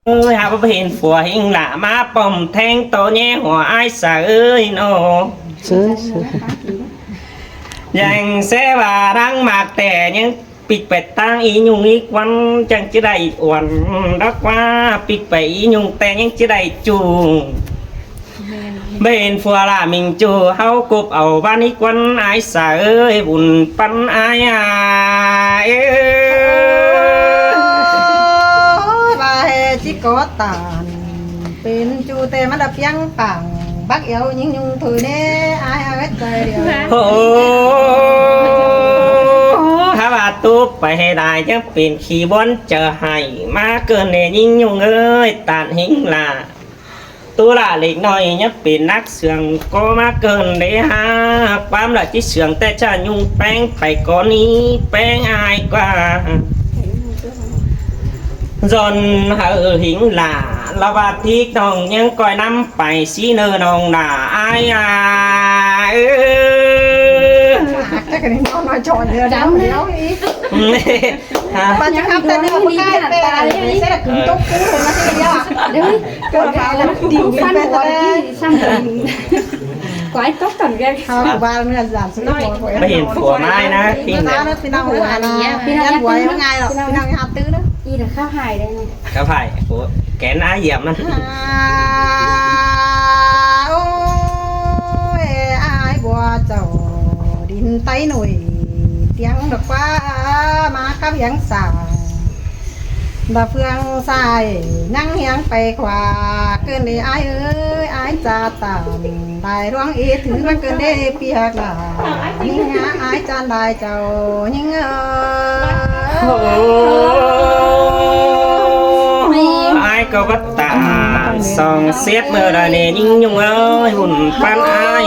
ơi hả bà hiền phùa hình lạ má bồng thanh tổ nhé hòa ai xả ơi nô dành xe bà đang mạc tẻ nhưng bịt bẹt tăng ý nhung ý quăng chẳng chứ đầy uẩn đó qua bịt bẹt ý nhung tè nhưng chứ đầy chù bên phùa là mình chù hao cụp ẩu ban ý quăng ai xả ơi bùn bắn ai à bà hè chỉ có tàn bên chu tê mắt đập yang bằng bác yêu những nhung thôi nè ai hết trời điều hả bà tu phải hệ đại chứ biển khí bốn chờ hải má cơn này nhìn nhung ơi tàn hình là tu là lịch nói nhấp biển nát sườn có má cơn đấy ha bám là chiếc sườn tay cha nhung bánh phải có ní bánh ai qua dồn hở hình là bà thiết nòng nhưng coi năm phải xí nơ nòng là ai à chắc cái này nói tròn rồi đó đéo ý bạn chắc học tên đi một cái tên sẽ là cứng tốt cũ rồi nó sẽ đéo à đấy cơ là điều phân của đi xong rồi quái tốt cần ghê không ba mới là giảm số của mới hiện của mai nó khi nào nó khi nào là nhân của em ngày rồi khi nào học tứ đó đi là khá hài đây này có phải của kẻ ná dầm nó ôi ai qua chầu đinh tay nồi tiếng được quá má các tiếng xà bà phương xài nhăng hiang phải qua cơn đi ai ơi ai cha tàn đại đoan ý thứ mà cơn đi piak là nhưng ai chan đại chầu nhưng ai có bắt tạ song xét mơ đời này nhưng nhung ơi hùn pan ai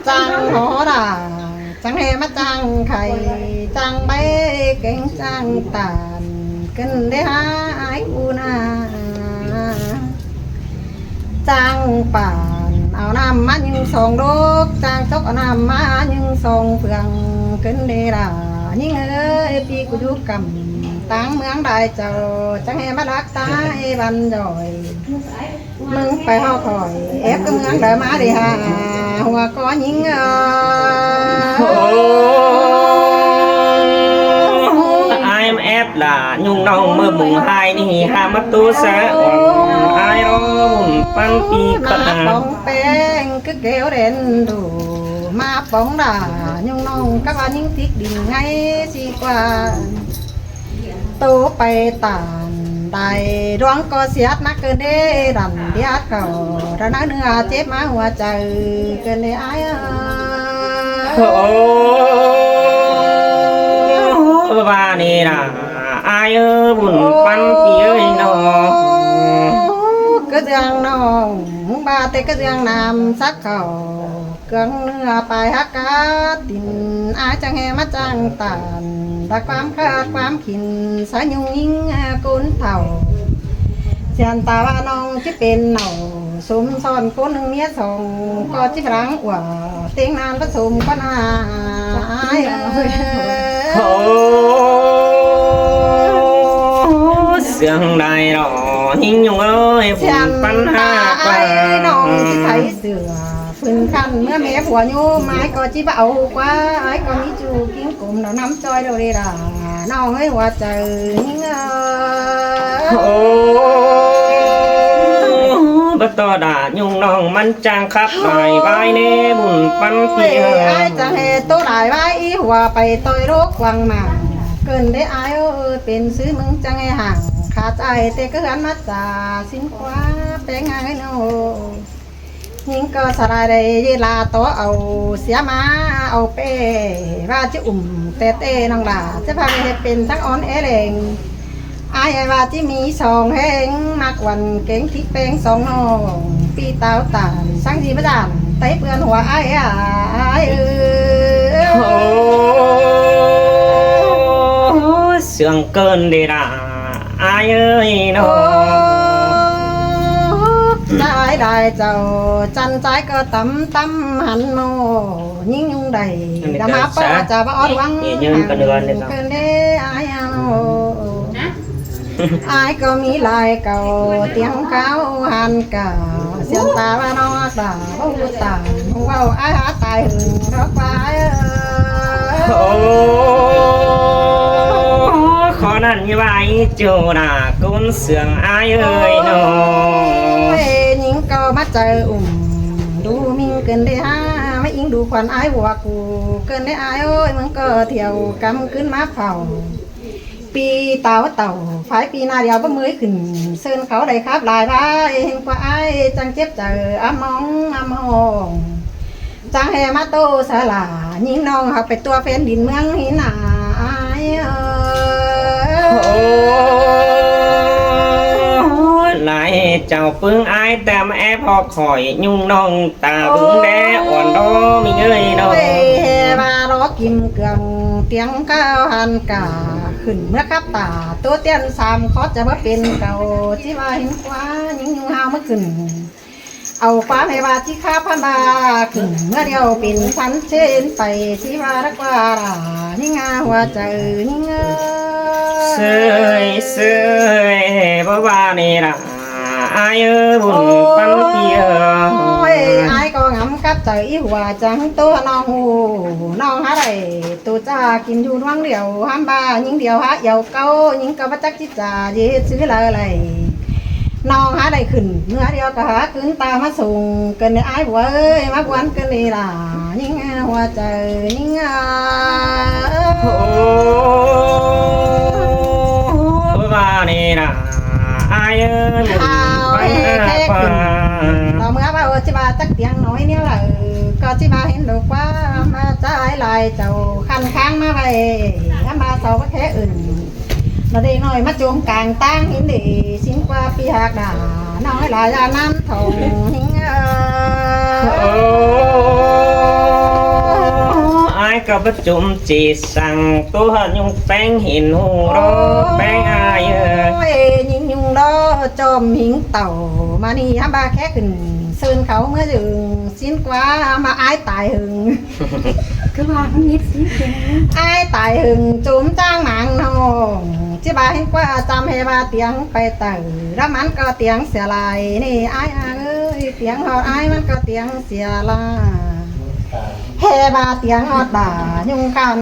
trang hó đà trang hè mắt trang khay trang bay cánh trang tàn cân đế há ai una trang bản áo nam má nhưng song đốt trang tóc áo nam má nhưng song phượng cân đế là nhưng ơi pi của chú cầm táng mướn đại chầu chẳng em bắt đắc tay ban rồi mừng phải ho khỏi ép cái mướn đợi má đi hà hoa có những ai em ép là nhung nong mơ mùng hai đi ha mắt tu sa ai đó mùng pan pi mà bóng beng cứ kéo đến đủ mà bóng đà nhung nong các bạn những thiết đình ngay đi qua tô bay tàn đại đoán có xiết nát cơn đê đầm đi át cầu ra nói nữa chết má hoa trời cơn đê ai và này là ai ơi buồn pan pi ơi nó cái giang nó ba tê cái giang nam sắc cầu cơn nữa bài hát cá tình ai chẳng nghe mắt chẳng tàn taความคาดความขินสายยุงยิงก้นเถ่าเสียนตาว่าน้องจะเป็นเหน่าสมซ้อนก้นหนึ่งเมียสองก็จะรังว่าเตียงนานผสมก็น่าเสียงใดหรอหิ้งยุงเอ้ยฝุ่นปัญหาไปน้องจะไถเสือphương khănเมื่อแม่ผัวโยไม้ก็จีเบากว่าไอ้ก็มีจูกิ้งกลุ่มเราน้ำจอยเราดีล่ะน้องเอ้ยว่าเจอbắt to đã nhung nongมันจางครับหน่อยใบเน่บุญปันเพียไอ้จะเหตุตัวหลายใบหัวไปต่อยโรควังมาเกินได้ไอ้เป็นซื้อมึงจังไงห่างขาดใจแต่ก็หันมาจ่าสินคว้าแปลงไงโนnhưng cơ sở đây là tổ ẩu xía má ẩu pê và chứ tê tê nong là chứ phảiเป็นทั้งอ้อนเอเลงไอ้ว่าที่มีสองแห่งมักวันเก่งที่แป้งสองน้องปีเต้าตาสังดีประจานไต้เปื่อนหัวไอ้เสื่องเกินดีละไอ้เอ้ยน้องđại đại chầu chăn trái cơ tắm tắm hẳn mô nhưng nhung đầy đã má bó chà bó đoán cơn đê ai อายก็มีลายเก่าเตียงเก่าหันเก่าเสียงตาว่าน้องตาผู้ตาว่าอายหาตายหึงรักไป โอ้ขอนั่นไว้จูนากุนเสืองอายเอ้ยน้อง หญิงก็มาเจอดูมิงเกินได้ห้าไม่อิงดูควันอายหัวกูเกินได้อายโอ้ยมึงก็เที่ยวกำขึ้นมาเผาปีเต่าฝ่ายปีหน้าเดียวบ่มือขึ้นเซินเขาได้ครับลายไปเห็นกว่าอายจังเจ็บเจออ้ามองจังแห่มาโตสลายิงน้องหักไปตัวแฟนดินเมืองหินหนาอายโอ้นายเจ้าปึงอายแต่มาแอบพอคอยยุ่งน้องตาบึงแดอ่อนดอมีเงยน้อง แห่มารอกิมเกลืองเตียงก้าวหันกาขึ้นเมื่อครับตาตัวเตี้ยนสามขอจะมาเป็นเก่าที่ว่าเห็นกว่ายิงยุงหาวเมื่อขึ้นเอาความให้ว่าที่ข้าพันบาขึ้นเมื่อเดียวเป็นพันเช่นไปที่ว่ารักว่านี่งาหัวใจนี่เงา เสยบ่ว่านี่ล่ะอายเอ้ยบุญปันเพีย อายก็งำกับใจหัวจังตัวน้องหูน้องหาไรตัวจ้ากินอยู่น้องเดียวห้ามบ้ายิงเดียวหาเหี่ยวเก้ายิงก็มาจักจิจ่าเย็ดซื้ออะไรน้องหาได้ขึ้นเมื่อเดียวก็หาขึ้นตามาส่งเกินในอายหัวเอ้ยมากวนเกินเลยล่ะยิงหัวใจยิงโอ้ว่านี่ล่ะอายเอ้ยบุญปันเพีย เราเมื่อว่าจิบาจักเตียงน้อยเนี่ยแหละก็จิบาเห็นดอกว่ามาจ่ายลายเจ้าคันค้างมาไว้มาเสาแค่อื่นเราได้น้อยมาจมกลางตั้งเห็นดีสิ้นกว่าปีหักด่าน้อยลายน้ำทองหิ้งอายก็ประจุมจีสั่งตัวยุงแป้งหินหูรอแป้งอายโอ้ยยิงยุงดอจอมหิงเต่ามานี่ฮะบาแค่ขึ้นซึนเขาเมื่อถึงสิ้นกว่ามาอายตายหึงคือว่ามันนิดสิเพียง อายตายหึงจุ่มจ้างหนังน้องจิบาเห็นกว่าจำให้บาเตียงไปเต่าแล้วมันก็เตียงเสียลายนี่อายเอ้ยเตียงหอดอายมันก็เตียงเสียลายแห่บาเตียงหอดด่ายุงข้าว